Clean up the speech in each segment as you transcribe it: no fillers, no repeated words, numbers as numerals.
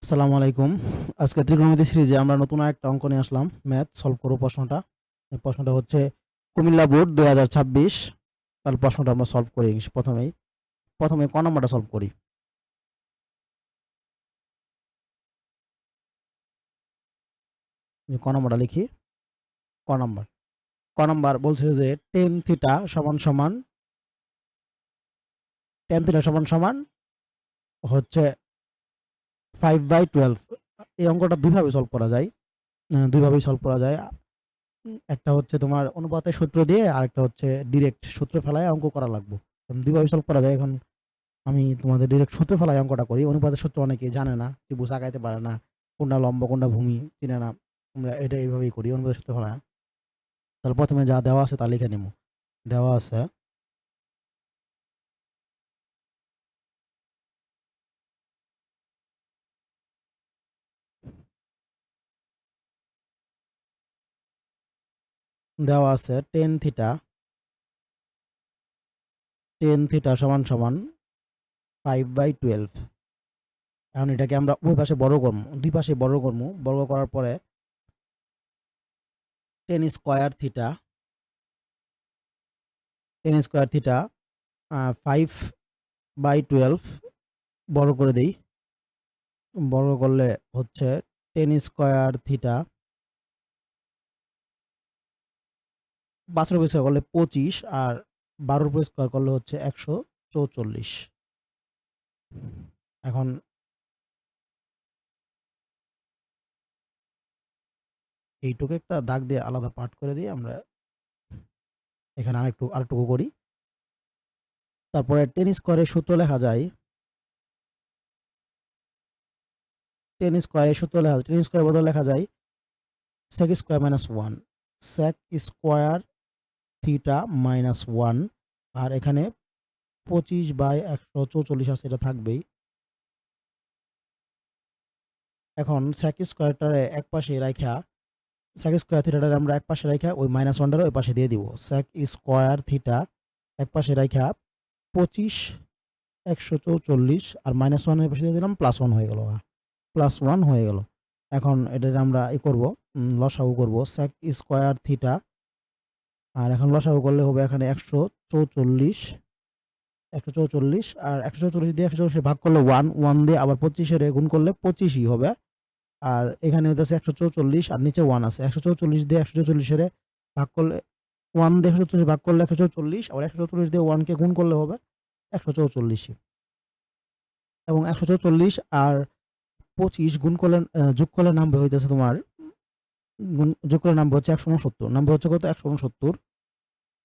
আসসালামু আলাইকুম। আজকে ত্রিকোণমিতি সিরিজে আমরা নতুন আরেকটা অঙ্ক নিয়ে আসলাম। ম্যাথ সলভ করব প্রশ্নটা। এই প্রশ্নটা হচ্ছে কুমিল্লা বোর্ড ২০২৬। তাহলে প্রশ্নটা আমরা সলভ করি প্রথমে ক নাম্বারটা সলভ করি। ক নাম্বারটা লিখি। ক নাম্বার বলছে যে tan থিটা সমান সমান হচ্ছে 5/12। এই অঙ্কটা দুইভাবে সলভ করা যায়। দুইভাবেই সলভ করা যায়। একটা হচ্ছে তোমার অনুপাতের সূত্র দিয়ে, আরেকটা হচ্ছে ডিরেক্ট সূত্র ফেলায় অঙ্ক করা লাগবে। দুইভাবে সলভ করা যায়। এখন আমি তোমাদের ডিরেক্ট সূত্র ফেলায় অঙ্কটা করি। অনুপাতের সূত্র অনেকেই জানে না, ত্রিভুজ আঁকাইতে পারে না, কোনটা লম্ব কোনটা ভূমি চিনে না। আমরা এটা এইভাবেই করি, অনুপাতের সূত্র ফেলায়। তাহলে প্রথমে যা দেওয়া আছে তা লিখে নিব। দেওয়া আছে টেন থিটা সমান সমান 5/12। এখন এটাকে আমরা ওই পাশে বর্গ করবো, দুই পাশে বর্গ করবো। বর্গ করার পরে tan square theta tan square theta 5/12 বর্গ করে দিই। বর্গ করলে হচ্ছে টেন স্কোয়ার থিটা 5 স্কোয়ার করলে 25, আর 12 স্কোয়ার করলে হচ্ছে 144। এখন এইটুকু একটা দাগ দিয়ে আলাদা পার্ট করে দিয়ে আমরা এখানে আরেকটুকু করি। তারপরে টেন স্কোয়ারের সূত্র লেখা যায়। টেন স্কোয়ারের বদলে লেখা যায় sec square minus 1, sec square theta minus 1। আর এখানে 25/144 আছে, এটা থাকবেই। এখন sec স্কোয়ারটারে এক পাশে রাইখা sec স্কোয়ার থিটাটারে আমরা এক পাশে রাইখা ওই মাইনাস ওয়ানটারে ওই পাশে দিয়ে দিব। sec স্কোয়ার থিটা এক পাশে রাইখা 25/144 আর মাইনাস ওয়ানের পাশে দিয়ে দিলাম, +1 হয়ে গেল। +1 হয়ে গেল। এখন এটার আমরা করবো, লসাগু করবো sec স্কোয়ার থিটা। আর এখন লসাগু করলে হবে এখানে 144 আর 144 দিয়ে 144 ভাগ করলে 1 দিয়ে আবার 25 গুণ করলে 25ই হবে। আর এখানে হচ্ছে 144 আর নিচে 1 আছে। 144 দিয়ে 144 ভাগ করলে 1 দিয়ে 144 ভাগ করলে 144, আবার 144 দিয়ে 1 কে গুণ করলে হবে 144। এবং 144 আর 25 গুণ করলে যোগ করলে নামবে হইতেছে তোমার যোগ করলে নামবে হচ্ছে 169। নামবে হচ্ছে কত? 169।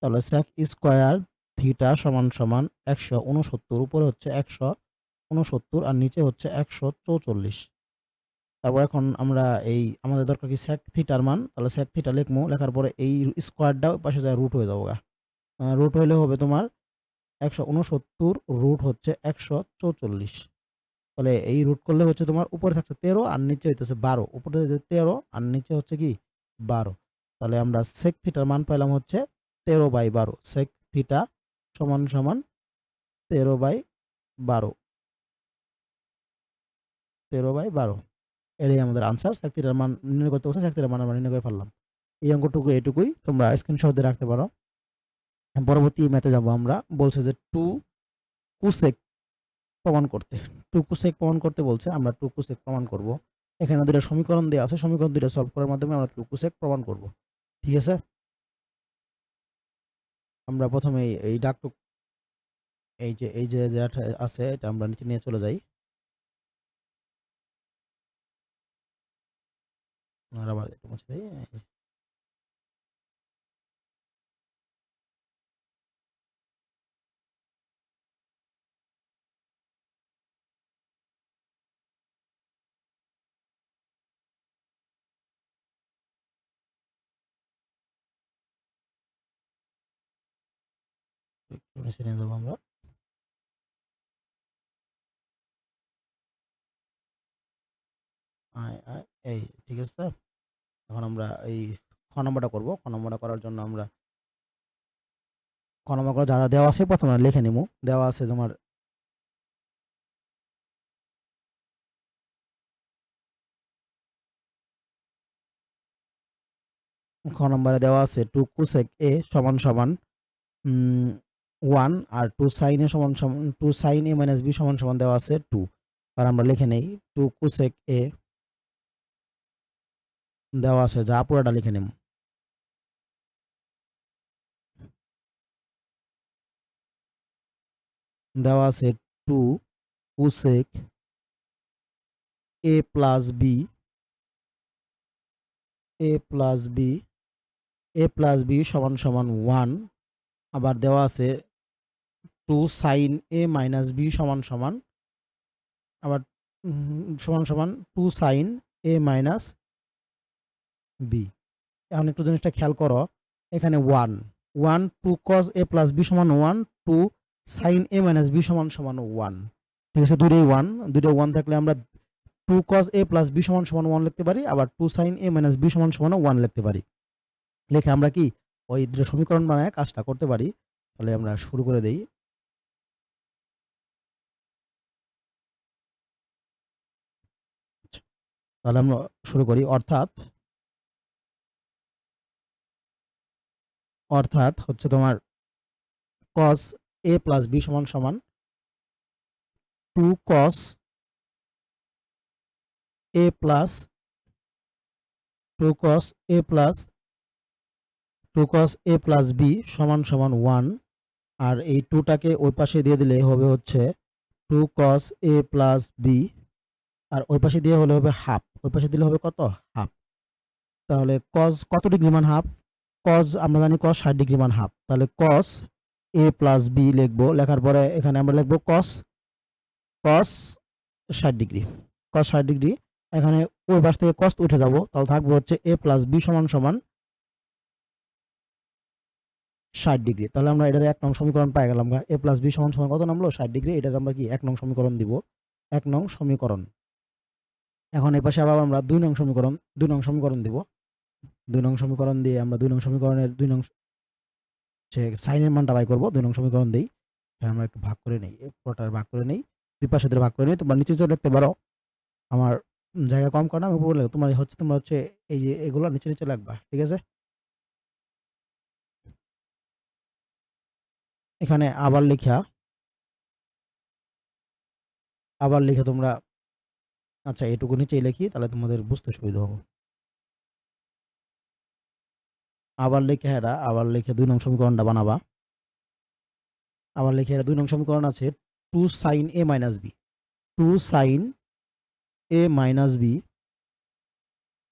তাহলে sec স্কয়ার থিটা সমান সমান 169, উপরে হচ্ছে 169 আর নিচে হচ্ছে 144। তারপর এখন আমরা আমাদের দরকার কি sec থিটার মান। তাহলে sec থিটা লিখবো, লেখার পরে এই স্কোয়ারটা পাশে যায় রুট হয়ে যাবো। রুট হইলে হবে তোমার 169 রুট হচ্ছে 144। তাহলে এই রুট করলে হচ্ছে তোমার উপরে থাকছে 13 আর নিচে হইতেছে 12। উপরে হচ্ছে 13 আর নিচে হচ্ছে কি 12। তাহলে আমরা sec থিটার মান পাইলাম হচ্ছে 13/12। sec থিটা সমান সমান 13/12। 13/12 এটাই আমাদের আনসার। sec থিটার মান নির্ণয় করতে বলছে, sec থিটার মান আমরা নির্ণয় করে ফেললাম। এই অঙ্কটুকু এটুকুই, তোমরা স্ক্রিনশট দিয়ে রাখতে পারো। পরবর্তী ম্যাথে যাব আমরা। বলছে যে 2 cosec প্রমাণ করতে। 2 cosec প্রমাণ করতে বলছে, আমরা 2 cosec প্রমাণ করব। এখানে দুটো সমীকরণ দেওয়া আছে, সমীকরণ দুটো সলভ করার মাধ্যমে আমরা 2 cosec প্রমাণ করব। ঠিক আছে? আমরা প্রথমে এই ডাকটুক এই যে যেটা আছে এটা আমরা নিচে নিয়ে চলে যাই। আর আবার একটু মুছে দেই। একটু নিচে নিয়ে যাবো আমরা। আয় এই ঠিক আছে। এখন আমরা এই খ নম্বরটা করব। খ নম্বরটা করার জন্য আমরা খ নম্বর করে যা যা দেওয়া আছে প্রথমে লিখে নিব। দেওয়া আছে তোমার খ নম্বরে দেওয়া আছে 2 cosec a সমান সমান 1 আর 2 sin a সমান সমান 2 sin a মাইনাস b সমান সমান দেওয়া আছে 2। আর আমরা লিখে নেই 2 cosec a দেওয়া আছে, যা পুরোটা লিখে নেব। দেওয়া আছে 2 cosec a plus b a plus b a plus b সমান সমান 1। আবার দেওয়া আছে 2 sin a মাইনাস b সমান সমান আবার সমান সমান 2 sin a মাইনাস b। এখন একটু জিনিসটা খেয়াল করো, এখানে 1 1 2 cos a প্লাস b সমান 1, 2 sin a মাইনাস b সমান সমান 1। ঠিক আছে, দুটোই 1 থাকলে আমরা 2 cos a প্লাস b সমান সমান 1 লিখতে পারি, আবার 2 sin a মাইনাস b সমান সমান 1 লিখতে পারি। লিখে আমরা কি ওই দুটো সমীকরণ বানায় কাজটা করতে পারি। তাহলে আমরা শুরু করে দেই। তাহলে আমরা শুরু করি। অর্থাৎ হচ্ছে তোমার cos a প্লাস b সমান সমান 2 cos a plus 2 cos a plus 2 cos a plus b সমান সমান 1। আর এই 2টাকে ওই পাশে দিয়ে দিলে হবে হচ্ছে 2 cos a প্লাস b, আর ওই পাশে দিয়ে হলে হবে হাফ, ওই পাশে দিলে হবে কত, হাফ। তাহলে cos কত ডিগ্রি মান হাফ, cos আমরা জানি cos 60 ডিগ্রি মান হাফ। তাহলে cos a প্লাস b লিখবো, লেখার পরে এখানে আমরা লিখবো cos cos 60 degree, cos 60 degree. এখানে ওই পাশ থেকে cos উঠে যাব, তাহলে থাকবে হচ্ছে a প্লাস b সমান সমান 60 ডিগ্রি। তাহলে আমরা এটার 1 নং সমীকরণ পাই গেলাম। a প্লাস b সমান সমান কত নামলো, 60 ডিগ্রি। এটার আমরা কি 1 নং সমীকরণ দিব, 1 নং সমীকরণ। এখন এই পাশে আবার আমরা 2 নং সমীকরণ দিব। 2 নং সমীকরণ দিয়ে আমরা 2 নং সমীকরণের 2 নং সাইনের মানটা বাই করব। 2 নং সমীকরণ দেই, আমরা একটু ভাগ করে নেই, পুরোটা ভাগ করে নেই, দুই পাশে ধরে ভাগ করে নেই। তোমরা নিচে চলে লিখতে পারো, আমার জায়গা কম কারণে আমি উপরে লিখব। তোমরা হচ্ছে এই যে এগুলো নিচে নিচে লিখবা, ঠিক আছে। এখানে আবার লিখে তোমরা, আচ্ছা এটুকু নিচেই লিখি, তাহলে তোমাদের বুঝতে সুবিধা হবে। আবার লিখে 2 নং সমীকরণটা বানাবা। আবার লিখে 2 নং সমীকরণ আছে 2 sin a minus b, 2 sin a minus b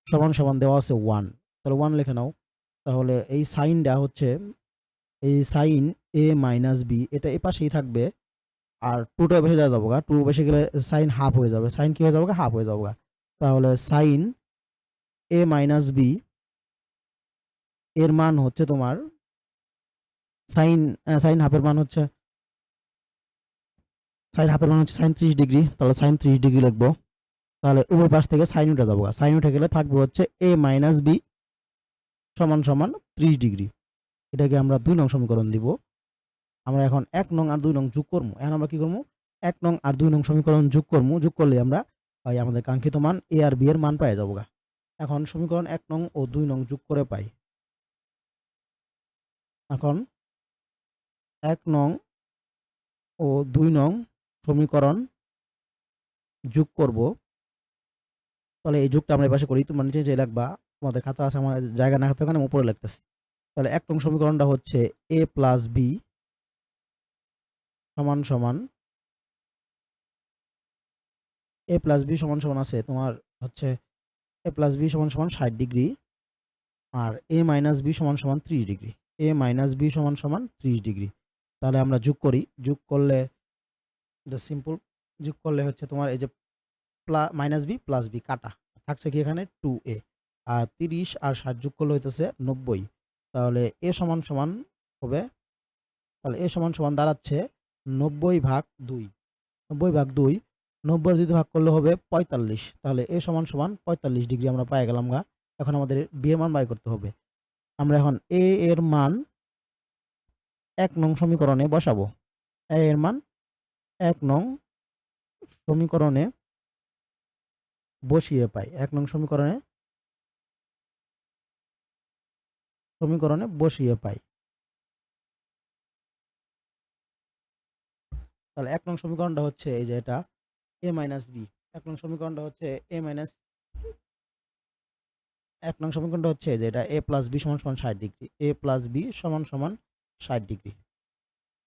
সমান সমান দেওয়া আছে 1। তাহলে 1 লিখে নাও। তাহলে এই সাইনটা হচ্ছে এই সাইন a মাইনাস b, এটা এই পাশেই থাকবে। আর 2টা বেশি যাবো গা, 2 বেশি গেলে সাইন হাফ হয়ে যাবে, সাইন কি হয়ে যাবে, হাফ হয়ে যাবে। তাহলে সাইন a মাইনাস b এর মান হচ্ছে তোমার সাইন সাইন হাফের মান হচ্ছে সাইন 30 ডিগ্রি। তাহলে সাইন 30 ডিগ্রি লিখবো। তাহলে উভয় পাশ থেকে সাইন উঠে যাবো, সাইন উঠে গেলে থাকবে হচ্ছে a মাইনাস b সমান সমান 30 ডিগ্রি। এটাকে আমরা 2 নং সমীকরণ দিব। আমরা এখন 1 নং আর 2 নং যোগ করবো। এখন আমরা কি করবো, 1 নং আর 2 নং সমীকরণ যোগ করবো। যোগ করলে আমরা আমাদের কাঙ্ক্ষিত মান a আর b এর মান পাই যাবো। এখন সমীকরণ 1 নং ও 2 নং যোগ করে পাই। এখন 1 নং ও 2 নং সমীকরণ যোগ করব। তাহলে এই যোগটা আমরা এই পাশে করি, তোমরা নিচে যে লিখবা, তোমাদের খাতা আছে, আমার জায়গা না থাকতে আমি উপরে লিখতেছি। তাহলে 1 নং সমীকরণটা হচ্ছে a প্লাস b সমান সমান a প্লাস b সমান সমান আছে তোমার হচ্ছে a প্লাস b সমান সমান 60 ডিগ্রি, আর a মাইনাস b সমান সমান 30 ডিগ্রি। a মাইনাস b সমান সমান 30 ডিগ্রি। তাহলে আমরা যোগ করি, যোগ করলে সিম্পল, যোগ করলে হচ্ছে তোমার এই যে মাইনাস বি প্লাস বি কাটা থাকছে কি এখানে 2a, আর 30 আর 60 যোগ করলে হইতেছে 90। তাহলে এ সমান সমান হবে, তাহলে এ সমান সমান দাঁড়াচ্ছে 90/2। 90/2, 90 যদি ভাগ করলে হবে 45। তাহলে এ সমান সমান 45 ডিগ্রি আমরা পাই গেলাম গা। এখন আমাদের বি এর মান বাই করতে হবে। আমরা এখন এ এর মান 1 নং সমীকরণে বসাবো। এ এর মান 1 নং সমীকরণে বসিয়ে পাই। 1 নং সমীকরণে সমীকরণে বসিয়ে পাই। তাহলে ১ নং সমীকরণটা হচ্ছে এই যে এটা a - b। ১ নং সমীকরণটা হচ্ছে a মাইনাস ১ নং সমীকরণটা হচ্ছে যে এটা a + b = ৬০ degree. a + b = ৬০ degree.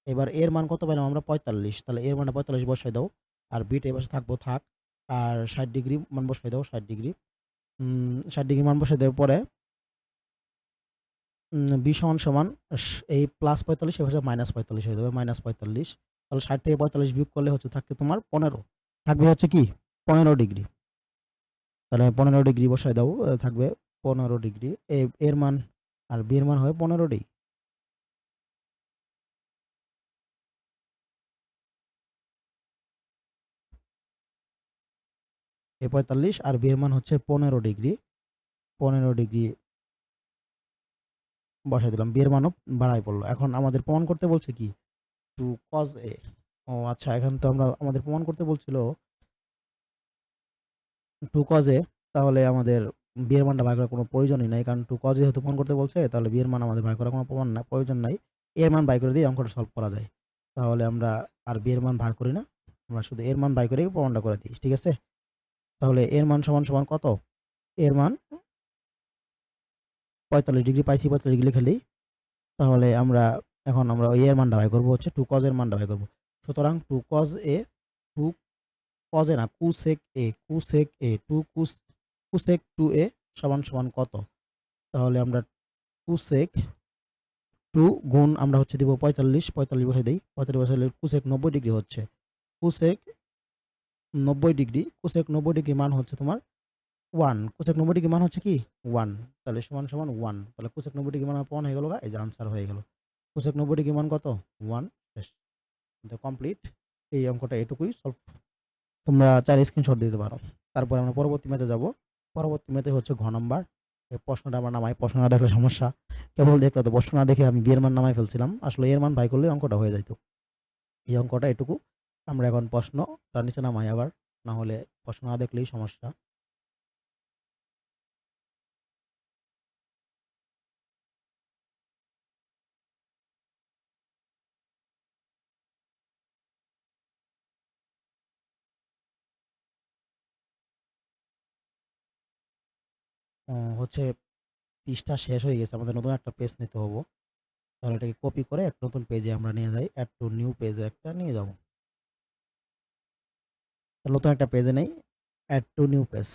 এবার এর মান কত পেলাম আমরা ৪৫। তাহলে এর মানটা ৪৫ বসায় দাও। আর b টা এপাশে থাকবো থাক। আর ৬০ ডিগ্রি মান বসায় দাও ৬০ ডিগ্রি। ৬০ ডিগ্রি মান বসায় দেওয়ার পরে b এই +৪৫ এপাশে -৪৫ হয়ে যাবে -৪৫। তাহলে ৬০ থেকে ৪৫ বিয়োগ করলে হচ্ছে থাকবে তোমার ১৫। থাকবে হচ্ছে কি ১৫ ডিগ্রি। তাহলে ১৫ ডিগ্রি বসায় দাও থাকবে ১৫ ডিগ্রি। এর মান আর b এর মান হবে ১৫ ডিগ্রি। a ৪৫ আর b এর মান হচ্ছে ১৫ ডিগ্রি। ১৫ ডিগ্রি বসায় দিলাম। b এর মানও বাড়ায় পড়ল। এখন আমাদের প্রমাণ করতে বলছে কি 2 cos a। ও আচ্ছা, এখন তো আমাদের প্রমাণ করতে বলছিল 2 cos a। তাহলে আমাদের b এর মানটা বের করার কোনো প্রয়োজনই নাই। কারণ 2 cos a যেহেতু প্রমাণ করতে বলছে তাহলে b এর মান আমাদের বের করার কোনো প্রয়োজন নাই। a এর মান বাই করে দিয়ে অঙ্কটা সলভ করা যায়। তাহলে আমরা আর b এর মান ভার করি না। আমরা শুধু এর মান বাই করেই প্রমাণটা করে দিই। ঠিক আছে? তাহলে এর মান সমান কত? এর মান ৪৫ ডিগ্রি পাইছি, ৪৫ ডিগ্রি লিখে দেই। তাহলে এখন আমরা ওই এর মানটা বাই করব হচ্ছে 2 cos এর মানটা বাই করব। সুতরাং 2 cos a 2 cos a না cosec a 2 2a সমান কত? তাহলে আমরা cosec 2 গুণ আমরা হচ্ছে দিব ৪৫ বসাই দেই। ৪৫ বসাইলে cosec ৯০ ডিগ্রি হচ্ছে। cosec ৯০ ডিগ্রি cosec ৯০ ডিগ্রি মান হচ্ছে তোমার 1। cosec ৯০ ডিগ্রি মান হচ্ছে কি 1। তাহলে সমান 1। তাহলে cosec ৯০ ডিগ্রি মান প্রমাণ হয়ে গেল। এই যে আনসার হয়ে গেল। cosec ৯০ ডিগ্রি মান কত 1। শেষ। কমপ্লিট। এই অঙ্কটা এটুকুই সলভ। তোমরা চাইলে স্ক্রিনশট দিতে পারো। তারপরে আমরা পরবর্তী ম্যাথে যাব। পরবর্তী ম্যাথে হচ্ছে ঘ নাম্বার। এই প্রশ্নটা আমরা নামাই। প্রশ্ন না দেখলে সমস্যা। কেবল দেখলে তো প্রশ্ন না দেখে আমি b এর মান নামায় ফেলছিলাম। আসলে এর মান বাই করলে অঙ্কটা হয়ে যাইত। এই অঙ্কটা এটুকু। আমরা এখন প্রশ্নটা নিচে নামাই আবার। না হলে প্রশ্ন না দেখলেই সমস্যা। হচ্ছে পৃষ্ঠা শেষ হয়ে গেছে। আমাদের নতুন একটা পেজ নিতে হবে। তাহলে এটাকে কপি করে একটা নতুন পেজে আমরা নিয়ে যাই। এড টু নিউ পেজে একটা নিয়ে যাব। নতুন একটা পেজে নেই। Add to new page.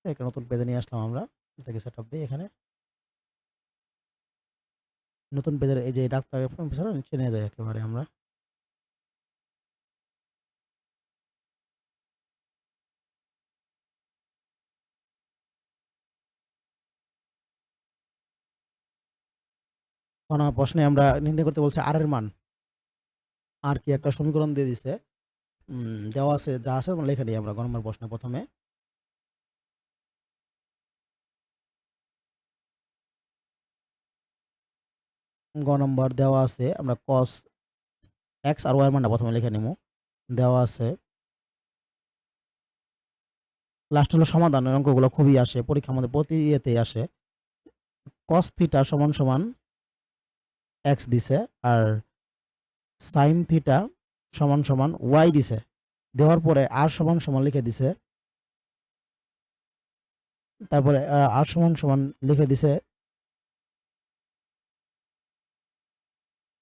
একটা নতুন পেজে নিয়ে আসলাম আমরা। এটাকে সেটআপ দেই এখানে। নতুন পেজের এই যে ডাক্তারের ফর্ম পিছনে নিচে নিয়ে যাই একেবারে আমরা। কোন প্রশ্নে আমরা নির্ণয় করতে বলছে আর এর মান। আর কি একটা সমীকরণ দিয়ে দিছে। দেওয়া আছে যা আছে আমরা লিখে নিই আমরা গ নম্বর প্রশ্নে প্রথমে। গ নম্বর দেওয়া আছে আমরা cos x আর y এর মানটা প্রথমে লিখে নিমু। দেওয়া আছে লাস্ট হলো সমাধান। ওই অঙ্কগুলো খুবই আসে পরীক্ষার মধ্যে প্রতি ইয়েতেই আসে। cos থিটা সমান x দিছে আর sin থিটা সমান y দিছে। দেওয়ার পরে r সমান লিখে দিছে। তারপরে r সমান লিখে দিছে।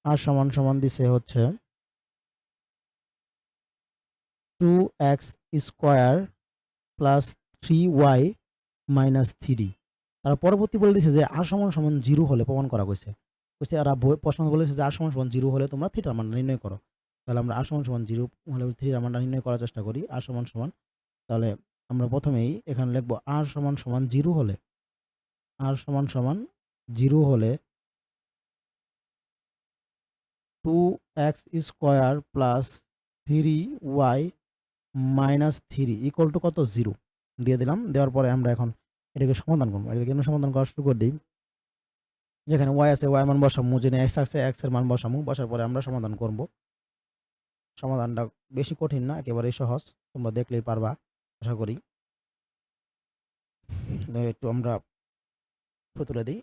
r সমান দিছে হচ্ছে 2x square plus 3y minus 3। তারা পরবর্তী বলে দিছে যে r সমান 0 হলে প্রমাণ করা হয়েছে। আর প্রশ্ন বলেছে যে r সমান 0 হলে তোমরা থিটার মান নির্ণয় করো। তাহলে আমরা r সমান 0 হলে থিটার মানটা নির্ণয় করার চেষ্টা করি। r সমান তাহলে আমরা প্রথমেই এখানে লিখব r সমান 0 হলে r সমান 0 হলে 2x square plus 3y minus 3 equal to কত 0 দিয়ে দিলাম। দেওয়ার পরে আমরা এখন এটাকে সমাধান করবো। এটাকে আমরা সমাধান করা শুরু করে দিই। যেখানে y আছে y মান বসামু, যেখানে x আছে x এর মান বসামু। বসার পরে আমরা সমাধান করব। সমাধানটা বেশি কঠিন না, একেবারেই সহজ। তোমরা দেখলেই পারবা আশা করি। একটু আমরা তুলে দিই।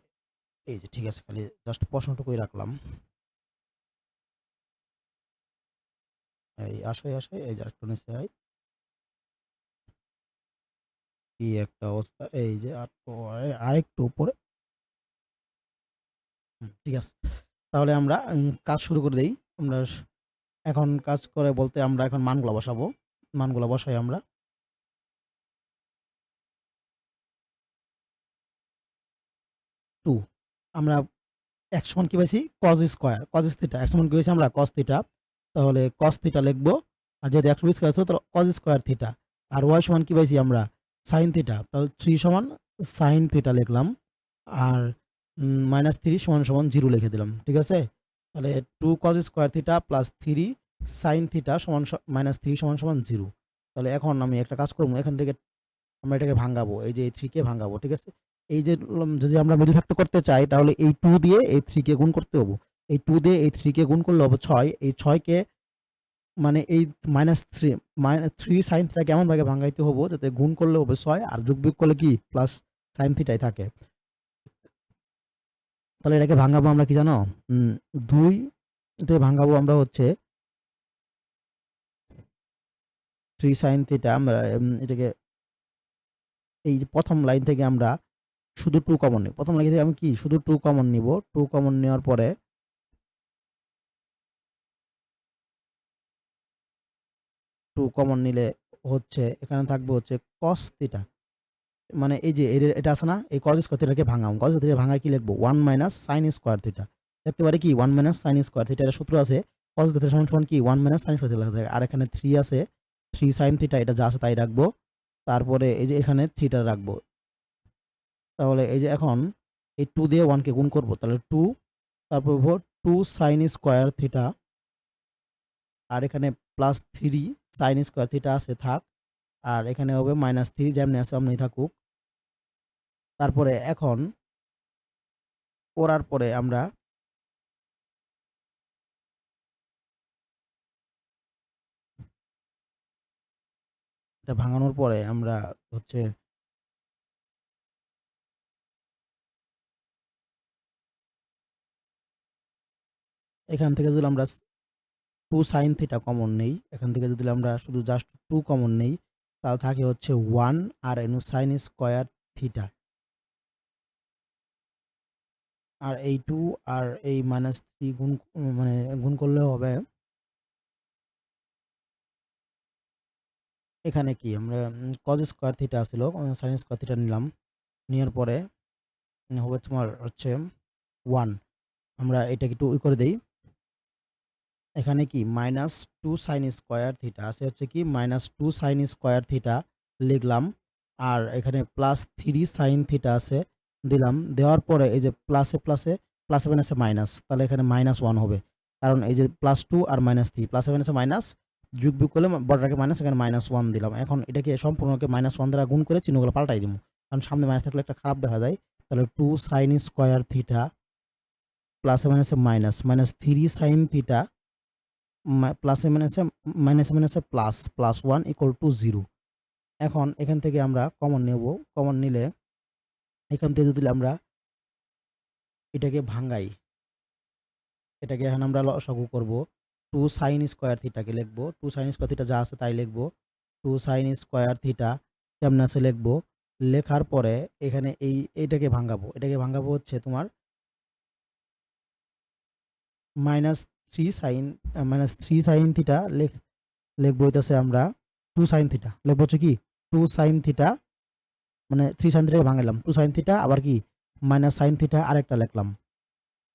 এই যে ঠিক আছে, খালি জাস্ট প্রশ্নটুকুই রাখলাম। এই আসে এই যে আরেকটু নিচে আয়। কি একটা অবস্থা! এই যে আরেকটু উপরে। ঠিক আছে। তাহলে আমরা কাজ শুরু করে দেই। আমরা এখন কাজ করে বলতে আমরা এখন মানগুলা বসাবো। মানগুলা বসাই আমরা। 2 আমরা x সমান কি পাইছি? cos square, cos theta. x সমান কি পাইছি আমরা? cos theta. তাহলে cos থিটা লিখবো। আর যেহেতু x স্কয়ার ছিল তাহলে cos স্কয়ার থিটা। আর y সমান কি পাইছি আমরা? sin theta. তাহলে 3 সমান sin থিটা লিখলাম। আর -3 সমান 0 লিখে দিলাম। ঠিক আছে? তাহলে 2 cos square theta plus 3 sin theta সমান -3 সমান 0। তাহলে এখন আমি একটা কাজ করব। এখান থেকে আমরা এটাকে ভাঙাবো। এই যে এই 3 কে ভাঙাবো। ঠিক আছে? এই যে যদি আমরা মিডল ফ্যাক্টর করতে চাই তাহলে এই 2 দিয়ে এই 3 কে গুণ করতে হবে। এই 2 দিয়ে এই 3 কে গুণ করলে হবে 6। এই 6 কে মানে এই -3 sin থিটা কেমন ভাবে ভাঙাইতে হবে যাতে গুণ করলে হবে 6 আর যোগ-বিয়োগ করলে কি প্লাস sin থিটাই থাকে। তাহলে এটাকে ভাঙাবো আমরা কি জানো? 2 তে ভাঙাবো আমরা হচ্ছে 3 sin থিটা। আমরা এটাকে এই যে প্রথম লাইন থেকে আমরা শুধু 2 কমন নিব। প্রথম লাইন থেকে আমি কি শুধু 2 কমন নিব। 2 কমন নেওয়ার পরে 2 কমন নিলে হচ্ছে এখানে থাকবে হচ্ছে cos থিটা। মানে এই যে এটা আছে না? এই cos স্কয়ার থিটাকে ভাঙাবো। cos থিটা ভাঙায় কি লিখবো? 1 sin স্কয়ার থিটা। লিখতে পারি কি 1 sin স্কয়ার থিটা এর সূত্র আছে। cos থিটা সমান কি 1 sin স্কয়ার থিটা লেখা যায়। আর এখানে 3 আছে। 3 sin থিটা এটা যা আছে তাই রাখবো। তারপরে এই যে এখানে থিটা রাখবো। তাহলে এই যে এখন এই 2 দিয়ে 1 কে গুণ করব। তাহলে 2 তারপর 2 sin স্কয়ার থিটা আর এখানে +3 sin স্কয়ার থিটা আছে থাক। আর এখানে হবে -3 যেমনি আছে অমনি থাকুক। তারপরে এখন করার পরে আমরা এটা ভাঙানোর পরে আমরা হচ্ছে এখান থেকে যদি আমরা 2 sin থিটা কমন নেই, এখান থেকে যদি আমরা শুধু জাস্ট 2 কমন নেই, তাহলে থাকে হচ্ছে 1 আর sin স্কয়ার থিটা। আর এই 2 আর এই -3 মানে গুণ করলে হবে এখানে কি আমরা cos স্কয়ার থিটা ছিল, sin স্কয়ার থিটা নিলাম। নেওয়ার পরে হবে তোমার হচ্ছে 1। আমরা এটাকে একটু করে দেই। এখানে কি -2 sin স্কয়ার থিটা আছে হচ্ছে কি -2 sin স্কয়ার থিটা লিখলাম। আর এখানে +3 sin থিটা আছে দিলাম। দেওয়ার পরে এই যে প্লাসে মাইনাসে মাইনাস। তাহলে এখানে -1 হবে। কারণ এই যে +2 আর -3 প্লাসে মাইনাসে মাইনাস যোগ-বিয়োগ করলে বড়টাকে মাইনাস এখানে -1 দিলাম। এখন এটাকে সম্পূর্ণকে -1 দ্বারা গুণ করে চিহ্নগুলো পাল্টাই দিমু। কারণ সামনে মাইনাস থাকলে একটা খারাপ দেখা যায়। তাহলে 2 sin স্কয়ার থিটা প্লাসে মাইনাসে মাইনাস, -3 sin থিটা প্লাসে মাইনাসে +1 = 0। এখন এখান থেকে আমরা কমন নেব। কমন নিলে এখান থেকে যদি আমরা এটাকে ভাঙাই, এটাকে এখন আমরা লসাগু করব। 2 sin স্কয়ার থিটাকে লিখব। 2 sin স্কয়ার থিটা যা আছে তাই লিখব। 2 sin স্কয়ার থিটা কেমনে আছে লিখব। লেখার পরে এখানে এইটাকে ভাঙাবো। এটাকে ভাঙাবো হচ্ছে তোমার -3 sin -3 sin থিটা লিখবো হইতাছে আমরা 2 sin থিটা। লিখবো হচ্ছে কি 2 sin থিটা মানে 3 sin থিটাকে ভাঙাইলাম। 2 sin থিটা আবার কি sin থিটা আরেকটা লিখলাম।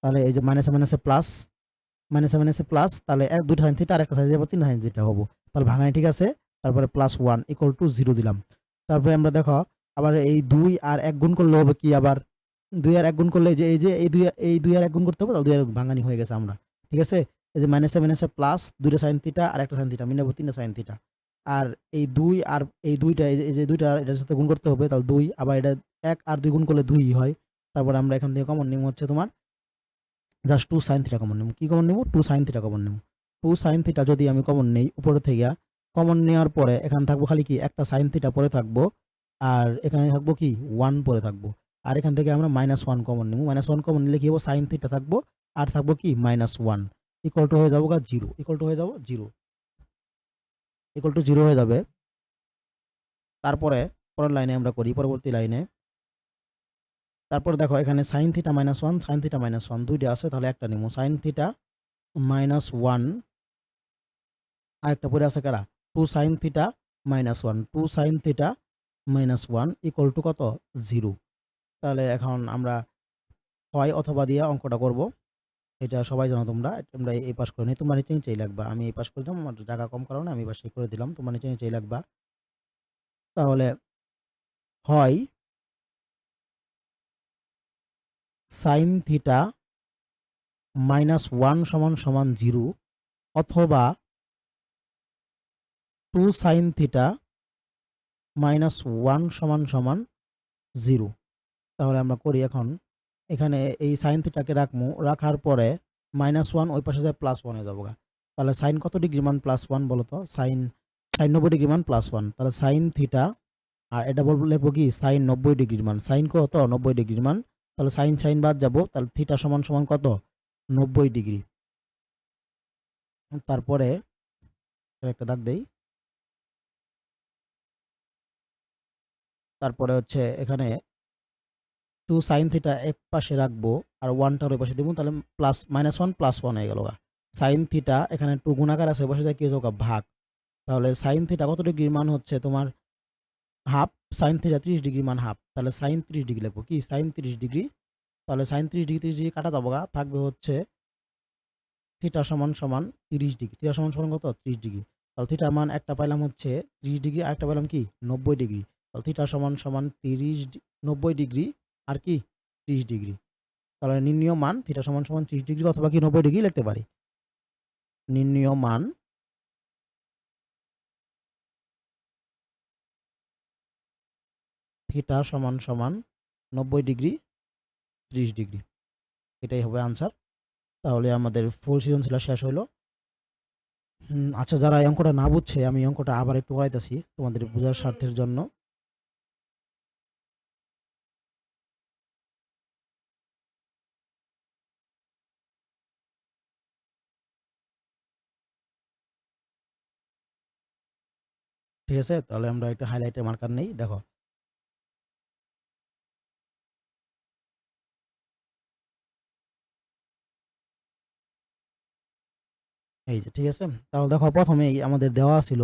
তাহলে এই যে মাইনাসে প্লাস তাহলে 2 টা sin থিটা আরেকটা sin থিটা 3 sin থিটা হবো। তাহলে ভাঙাই ঠিক আছে। তারপরে +1 = 0 দিলাম। তারপরে আমরা দেখো আবার এই 2 আর 1 গুণ করলে হবে কি আবার 2 আর 1 গুণ করলে এই 2 আর 1 গুণ করতে হবে তাহলে 2 আর 1 ভাঙানি হয়ে গেছে আমরা। ঠিক আছে? এই যে মাইনাসে প্লাস 2 টা sin থিটা আর একটা sin থিটা মিলাবো 3 টা sin থিটা। আর এই 2 আর এই 2 টা এই যে 2 টা এটার সাথে গুণ করতে হবে তাহলে 2 আবার এটা 1 আর 2 গুণ করলে 2 ই হয়। তারপরে আমরা এখান থেকে কমন নিব হচ্ছে তোমার জাস্ট 2 sin থিটা কমন নেব। কি কমন নেব? 2 sin থিটা কমন নেব। 2 sin থিটা যদি আমি কমন নেই উপরে থেকে কমন নেওয়ার পরে এখানে থাকবো খালি কি একটা sin থিটা পরে থাকবো। আর এখানে থাকবো কি 1 পরে থাকবো। আর এখান থেকে আমরা -1 কমন নিব। -1 কমন নিলে কি হবে sin θ থাকবো আর থাকবো কি -1 ইকুয়াল টু হয়ে যাবো 0 ইকুয়াল টু হয়ে যাবো 0 ইকুয়াল টু 0 হয়ে যাবে। তারপরে পরের লাইনে আমরা করি পরবর্তী লাইনে। তারপর দেখো এখানে sin θ -1 sin θ -1 দুইটা আছে তাহলে একটা নিব sin θ -1 আরেকটা পড়ে আছে কারা 2 sin θ -1 2 sin θ -1 ইকুয়াল টু কত 0। তাহলে এখন আমরা হয় অথবা দিয়ে অঙ্কটা করব। এটা সবাই জানো তোমরা। তোমরা এই পাশ করে নিই। তোমরা নিচে নিচেই লিখবা। আমি এই পাশ করে দিলাম। আমার জায়গা কম কারণে আমি এই পাশে করে দিলাম। তোমরা নিচে নিচেই লিখবা। তাহলে হয় sin θ -1 = 0 অথবা 2 sin θ -1 = 0। তাহলে আমরা করি এখন। এখানে এই sin θ কে রাখমু। রাখার পরে -1 ওই পাশে যায় +1 হয়ে যাবো গা। তাহলে sin কত ডিগ্রি মান +1 বলো তো? sin 90 ডিগ্রি মান +1 তাহলে sin θ আর এটা লিখবো কি sin 90 ডিগ্রির মান। sin কত 90 ডিগ্রির মান। তাহলে sin বাদ যাবো। তাহলে θ সমান কত 90 ডিগ্রি। তারপরে একটা দাগ দেই। তারপরে হচ্ছে এখানে 2 sin θ এক পাশে রাখবো আর 1 টার ওই পাশে দিব। তাহলে -1 +1 হয়ে গেল গা। sin θ এখানে 2 গুণাকার আছে ওই পাশে যায় কি হয়ে যাবে ভাগ। তাহলে sin θ কত ডিগ্রির মান হচ্ছে তোমার হাফ। sin θ 30 ডিগ্রি মান হাফ। তাহলে sin 30 ডিগ্রি লিখবো কি sin 30 ডিগ্রি। তাহলে sin 30 ডিগ্রি 30 ডিগ্রি কাটা যাবো গা। থাকবে হচ্ছে θ সমান 30 ডিগ্রি। θ সমান কত 30 ডিগ্রি। তাহলে থিটার মান একটা পাইলাম হচ্ছে 30 ডিগ্রি আরেকটা পাইলাম কি 90 ডিগ্রি। তাহলে θ সমান 30 90 ডিগ্রি আর কি 30 ডিগ্রি। তাহলে নির্ণীয় মান θ সমান 30 ডিগ্রি অথবা কি 90 ডিগ্রি লিখতে পারি। নির্ণীয় মান θ সমান 90 ডিগ্রি 30 ডিগ্রি। এটাই হবে আনসার। তাহলে আমাদের ফুল সৃজনশীল শেষ হলো। আচ্ছা যারা এই অঙ্কটা না বুঝছে আমি অঙ্কটা আবার একটু করাইতেছি তোমাদের বোঝার স্বার্থের জন্য। ঠিক আছে? তাহলে আমরা একটা হাইলাইটের মার্কার নেই। দেখো এই যে ঠিক আছে? তাহলে দেখো প্রথমেই আমাদের দেওয়া ছিল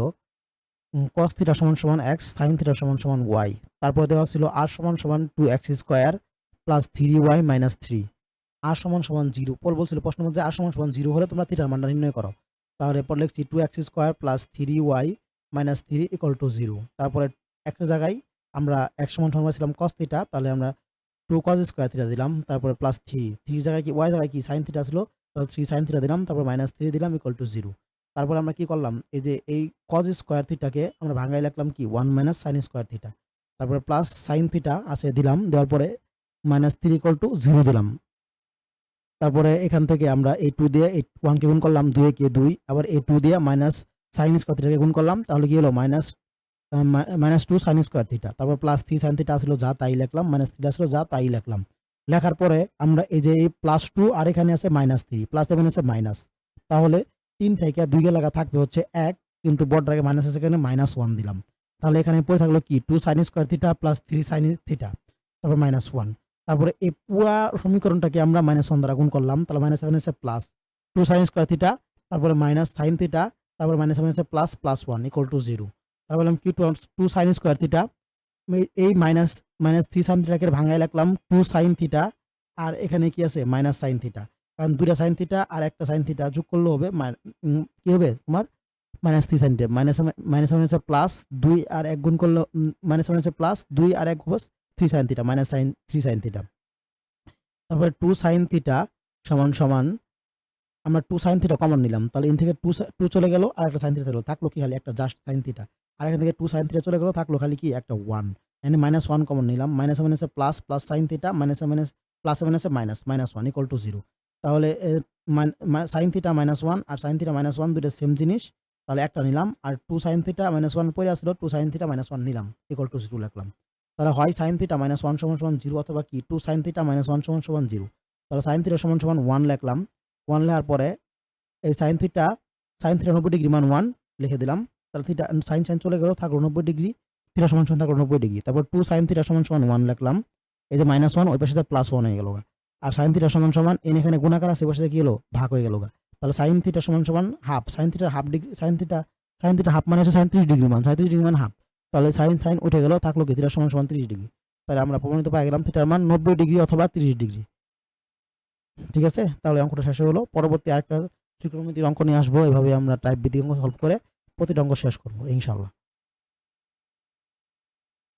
cos θ সমান x, sin θ সমান y। তারপরে দেওয়া ছিল r সমান 2x² plus 3y minus 3। r সমান 0। পর বলছিল প্রশ্নের মধ্যে r সমান 0 হলে তোমরা থিটার মানটা নির্ণয় করো। তাহলে এরপর লিখছি 2x² plus 3y minus 3 equal to 0। তারপরে একটা জায়গায় আমরা x সমান ছিলাম cos θ তাহলে আমরা 2 cos স্কয়ার থিটা দিলাম। তারপরে প্লাস 3 3 জায়গায় কি y জায়গায় কি sin θ ছিল। তাহলে 3 sin θ দিলাম। তারপর মাইনাস 3 দিলাম ইকুয়াল টু 0। তারপর আমরা কি করলাম এই যে এই cos স্কয়ার থিটাকে আমরা ভাঙায় লিখলাম কি 1 মাইনাস sin স্কয়ার থিটা। তারপরে প্লাস sin θ আছে দিলাম। দেওয়ার পরে মাইনাস 3 ইকুয়াল টু 0 দিলাম। তারপরে এখান থেকে আমরা এই 2 দিয়ে এই 1 কে গুণ করলাম 2 এ কে 2 আবার এই 2 দিয়ে মাইনাস sin স্কয়ার থিটাকে গুণ করলাম তাহলে কি হলো -2 sin স্কয়ার থিটা। তারপর প্লাস 3 sin থিটা ছিল যা তাই লিখলাম মাইনাস থিটা ছিল যা তাই লিখলাম। লেখার পরে আমরা এই যে এই +2 আর এখানে আছে -3 প্লাস এখানে আছে মাইনাস। তাহলে 3 থেকে 2 কে লাগা থাকবে হচ্ছে 1 কিন্তু বড়টাকে মাইনাস আছে এখানে -1 দিলাম। তাহলে এখানে পড়ে থাকলো কি 2 sin square theta plus 3 sin theta তারপর -1। তারপরে এই পুরা সমীকরণটাকে আমরা -1 দ্বারা গুণ করলাম। তাহলে -7 আছে প্লাস 2 sin স্কয়ার থিটা তারপরে মাইনাস sin থিটা তারপরে -7 আছে প্লাস 1 ইকুয়াল টু 0। তারপর বললাম কি 2 sin স্কয়ার থিটা এই -3 sin থিটাকে ভাঙায় লিখলাম 2 sin থিটা আর এখানে কি আছে মাইনাস sin থিটা। কারণ দুইটা sin থিটা আর একটা sin থিটা যোগ করলে হবে কি হবে তোমার -3 sin থিটা -7 আছে প্লাস 2 আর 1 গুণ করলে -7 আছে প্লাস 2 আর 1 হবে 3 sin থিটা -3 sin থিটা। তারপরে 2 sin থিটা সমান আমরা 2 sin থিটা কমন নিলাম। তাহলে এখান থেকে 2 চলে গেল আর একটা sin থিটা চলে গেল। থাকলো কি খালি একটা জাস্ট sin থিটা। আর এখান থেকে 2 sin থিটা চলে গেল থাকলো খালি কি একটা 1। এখানে -1 কমন নিলাম। -7 আছে প্লাস sin থিটা +7 আছে -1 ইকুয়াল টু 0। তাহলে sin থিটা -1 আর sin থিটা -1 দুইটা সেম জিনিস। তাহলে একটা নিলাম, আর 2 sin θ - 1 পড়ে আছিল, 2 sin θ - 1 নিলাম, ইকুয়াল টু 0 লিখলাম। তাহলে হয় sin θ - 1 = 0 অথবা কি 2 sin θ - 1 = 0। তাহলে sin θ = 1 লিখলাম। 1 লেখার পরে এই sin θ 90 ডিগ্রি মান 1 লিখে দিলাম। তাহলে থিটা sin চলে গেল, থাকলো 90 ডিগ্রি, θ = থাকলো 90 ডিগ্রি। তারপর 2 sin θ = 1 লিখলাম। এই যে -1 ওই পাশে +1 হয়ে গেল। আর sin θ = n এখানে গুণাকার আছে, ওই পাশে কি হলো ভাগ হয়ে গেল। তাহলে sin θ = half, sin θ half degree, sin θ half মানে হচ্ছে 37 ডিগ্রি মান, 37 ডিগ্রি মান হাফ। তাহলে sin উঠে গেল, থাকলো কি θ = 30 ডিগ্রি। তাহলে আমরা প্রমাণিত পাই গেলাম থিটার মান 90 ডিগ্রি অথবা 30 ডিগ্রি। ঠিক আছে? তাহলে অঙ্কটা শেষ হলো। পরবর্তী আরেকটা ত্রিকোণমিতির অঙ্ক নিয়ে আসবো। এভাবে আমরা টাইপ ভিত্তিক অঙ্ক সলভ করে প্রতিটা অঙ্ক শেষ করব ইনশাআল্লাহ।